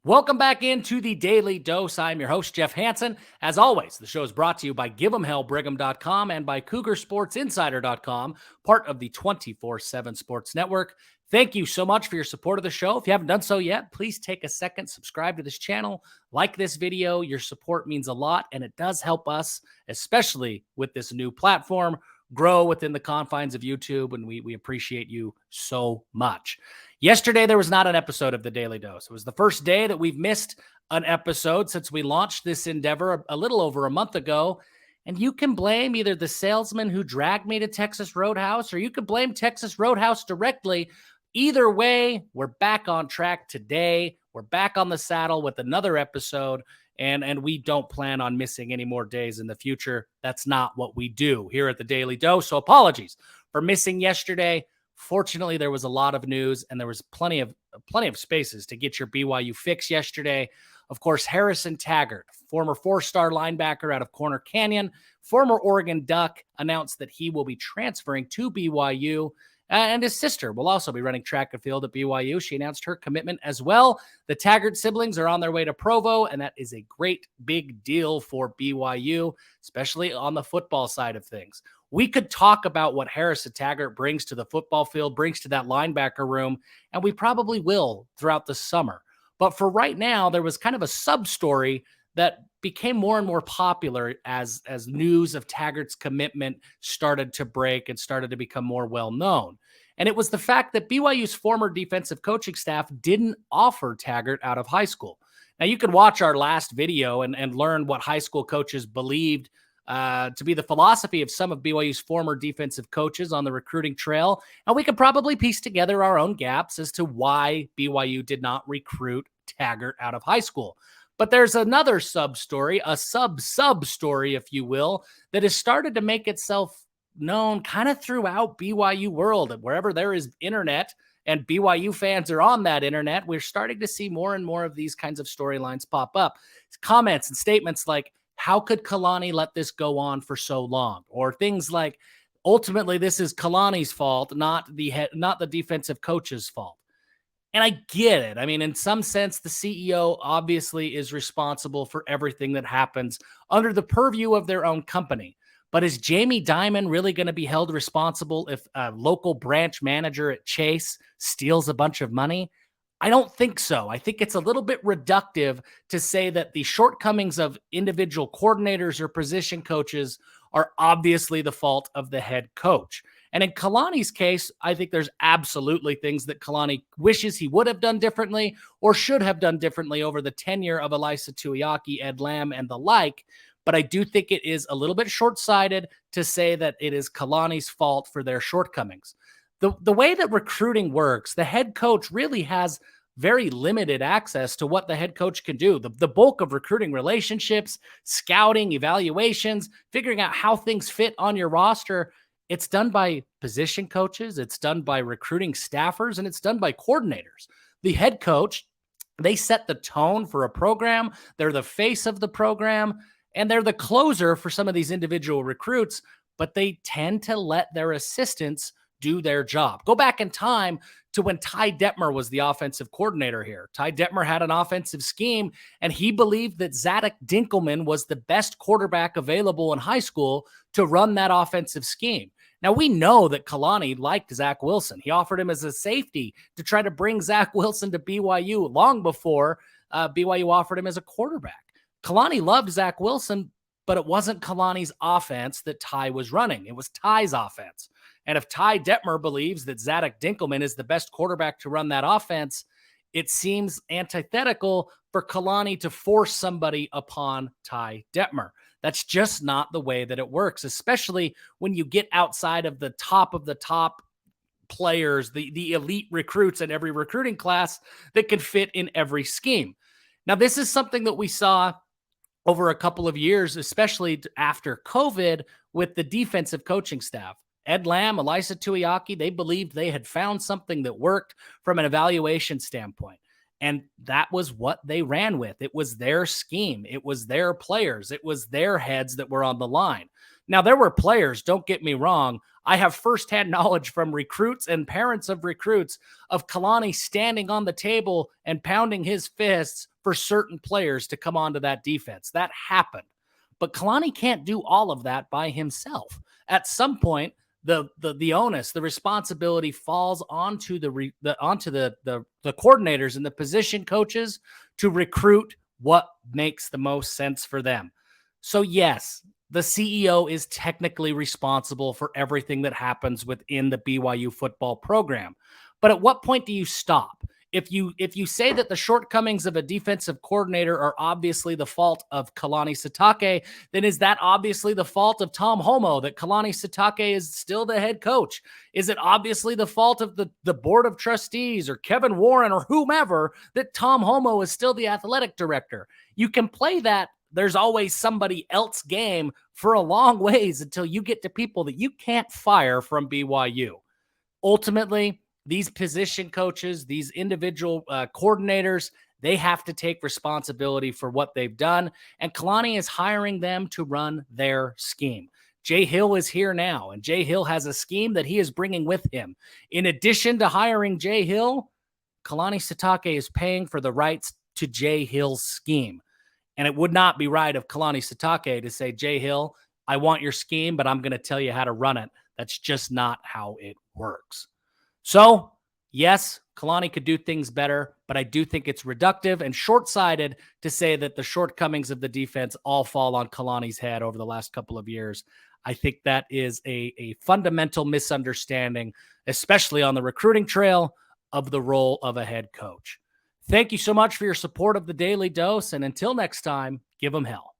Welcome back into the Daily Dose. I'm your host, Jeff Hansen. As always, the show is brought to you by Give'emHellBrigham.com and by CougarSportsInsider.com, part of the 24/7 Sports Network. Thank you so much for your support of the show. If you haven't done so yet, please take a second, subscribe to this channel, like this video. Your support means a lot, and it does help us, especially with this new platform, grow within the confines of YouTube, and we appreciate you so much. Yesterday, there was not an episode of the Daily Dose. It was the first day that we've missed an episode since we launched this endeavor a little over a month ago. And you can blame either the salesman who dragged me to Texas Roadhouse, or you could blame Texas Roadhouse directly. Either way, we're back on track today. We're back on the saddle with another episode, and we don't plan on missing any more days in the future. That's not what we do here at the Daily Dose. So apologies for missing yesterday. Fortunately, there was a lot of news, and there was plenty of spaces to get your BYU fix yesterday. Of course, Harrison Taggart, former four-star linebacker out of Corner Canyon, former Oregon Duck, announced that he will be transferring to BYU, and his sister will also be running track and field at BYU. She announced her commitment as well. The Taggart siblings are on their way to Provo, and that is a great big deal for BYU, especially on the football side of things. We could talk about what Harrison Taggart brings to the football field, brings to that linebacker room, and we probably will throughout the summer. But for right now, there was kind of a sub-story that became more and more popular as news of Taggart's commitment started to break and started to become more well-known. And it was the fact that BYU's former defensive coaching staff didn't offer Taggart out of high school. Now, you can watch our last video and learn what high school coaches believed to be the philosophy of some of BYU's former defensive coaches on the recruiting trail. And we could probably piece together our own gaps as to why BYU did not recruit Taggart out of high school. But there's another sub-story, a sub-story, if you will, that has started to make itself known kind of throughout BYU world. And wherever there is internet and BYU fans are on that internet, we're starting to see more and more of these kinds of storylines pop up. Comments and statements like, how could Kalani let this go on for so long? Or things like, ultimately, this is Kalani's fault, not the defensive coach's fault. And I get it. I mean, in some sense, the CEO obviously is responsible for everything that happens under the purview of their own company. But is Jamie Dimon really going to be held responsible if a local branch manager at Chase steals a bunch of money? I don't think so. I think it's a little bit reductive to say that the shortcomings of individual coordinators or position coaches are obviously the fault of the head coach. And in Kalani's case, I think there's absolutely things that Kalani wishes he would have done differently or should have done differently over the tenure of Elisa Tuiaki, Ed Lamb, and the like. But I do think it is a little bit short-sighted to say that it is Kalani's fault for their shortcomings. The way that recruiting works, the head coach really has very limited access to what the head coach can do. The bulk of recruiting relationships, scouting, evaluations, figuring out how things fit on your roster, it's done by position coaches, it's done by recruiting staffers, and it's done by coordinators. The head coach, they set the tone for a program. They're the face of the program, and they're the closer for some of these individual recruits, but they tend to let their assistants do their job. Go back in time to when Ty Detmer was the offensive coordinator here. Ty Detmer had an offensive scheme, and he believed that Zadok Dinkelman was the best quarterback available in high school to run that offensive scheme. Now, we know that Kalani liked Zach Wilson. He offered him as a safety to try to bring Zach Wilson to BYU long before BYU offered him as a quarterback. Kalani loved Zach Wilson, but it wasn't Kalani's offense that Ty was running. It was Ty's offense. And if Ty Detmer believes that Zadok Dinkelman is the best quarterback to run that offense, it seems antithetical for Kalani to force somebody upon Ty Detmer. That's just not the way that it works, especially when you get outside of the top players, the elite recruits in every recruiting class that can fit in every scheme. Now, this is something that we saw over a couple of years, especially after COVID, with the defensive coaching staff. Ed Lamb, Elisa Tuiaki, they believed they had found something that worked from an evaluation standpoint. And that was what they ran with. It was their scheme. It was their players. It was their heads that were on the line. Now, there were players, don't get me wrong. I have firsthand knowledge from recruits and parents of recruits of Kalani standing on the table and pounding his fists for certain players to come onto that defense. That happened. But Kalani can't do all of that by himself. At some point, the onus, the responsibility falls onto the coordinators and the position coaches to recruit what makes the most sense for them. So yes, the CEO is technically responsible for everything that happens within the BYU football program. But at what point do you stop? If you say that the shortcomings of a defensive coordinator are obviously the fault of Kalani Sitake, then is that obviously the fault of Tom Homo that Kalani Sitake is still the head coach? Is it obviously the fault of the board of trustees or Kevin Warren or whomever that Tom Homo is still the athletic director? You can play that there's always somebody else game for a long ways until you get to people that you can't fire from BYU. Ultimately, these position coaches, these individual coordinators, they have to take responsibility for what they've done. And Kalani is hiring them to run their scheme. Jay Hill is here now, and Jay Hill has a scheme that he is bringing with him. In addition to hiring Jay Hill, Kalani Sitake is paying for the rights to Jay Hill's scheme. And it would not be right of Kalani Sitake to say, Jay Hill, I want your scheme, but I'm going to tell you how to run it. That's just not how it works. So, yes, Kalani could do things better, but I do think it's reductive and short-sighted to say that the shortcomings of the defense all fall on Kalani's head over the last couple of years. I think that is a fundamental misunderstanding, especially on the recruiting trail, of the role of a head coach. Thank you so much for your support of the Daily Dose, and until next time, give them hell.